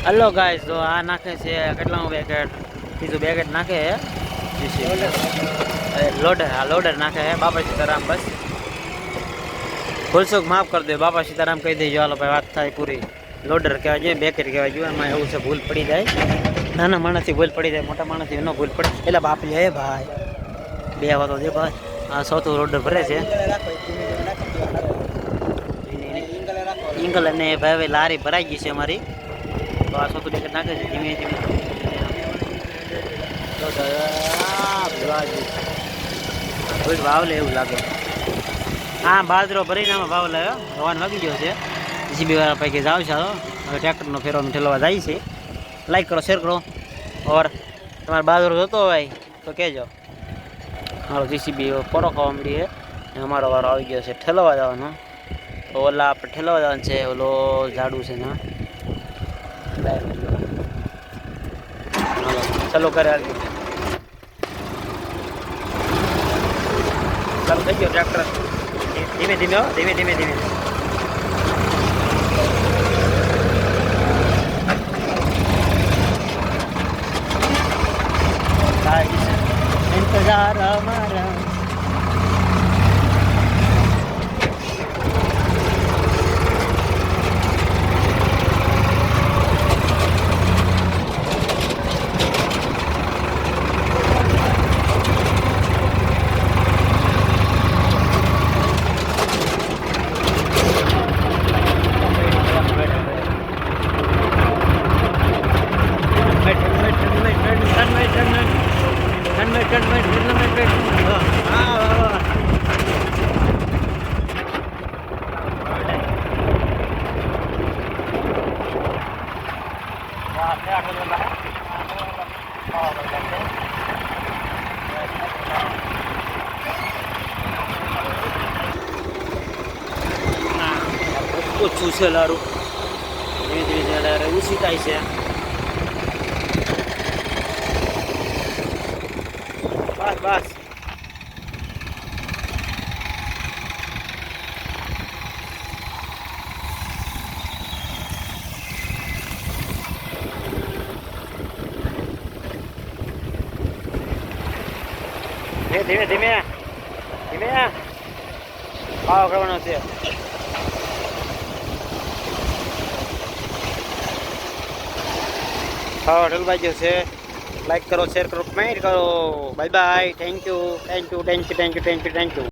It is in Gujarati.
હલો ગાઈસ, તો આ નાખે છે કેટલાનું પેકેટ? બીજું પેકેટ નાખે લોડર. હા, લોડર નાખે છે બાપા સીતારામ. બસ ભૂલસુક માફ કરી દે, બાપા સીતારામ કહી દેજો. હાલો ભાઈ, વાત થાય પૂરી. લોડર કહેવાય જોઈએ, બેકેટ કહેવાય જોઈએ. એમાં એવું છે, ભૂલ પડી જાય. નાના માણસથી ભૂલ પડી જાય, મોટા માણસથી ન ભૂલ પડે. એટલે બાપ લે ભાઈ, બે વાતો દે ભાઈ. આ સૌથી લોડર ભરે છે ઇંગલ, અને ભાઈ લારી ભરાઈ ગઈ છે અમારી. તો આ સૌથી પેકેટ નાખે છે ધીમે ધીમે. ભાવ લે એવું લાગે. હા, બાજરો ભરીને આમાં ભાવ લાવ્યો. હવાન વાગી ગયો છે. જીબી વાળા પૈકી જાવ છે. હવે ટ્રેક્ટરનો ફેરવાનો ઠેલવા જાય છે. લાઈક કરો, શેર કરો. ઓર તમારે બાજરો જોતો હોય તો કહેજો. મારો જીસીબી પોરો ખાવા મળી છે. અમારો વારો આવી ગયો છે ઠેલવા જવાનો. તો ઓલા આપણે ઠેલવા જવાનું છે. ઓલો ઝાડુ છે ને, ચાલો કરે આવી. ચાલુ થઈ ગયો ટ્રેક્ટર. ધીમે ધીમે ધીમે ધીમે ધીમે. इंतजार हमारा. ઓછું છે લારું. ધીમે ધીમે ઓછી થાય છે. બસ બસ. ધીમે ધીમે ધીમે ખાવા કરવાનો છે. ખાવા ઢલવાઈ ગયો છે. લાઈક કરો, શેર કરો, કમેન્ટ કરો. Bye bye. Thank you thank you thank you thank you thank you thank you.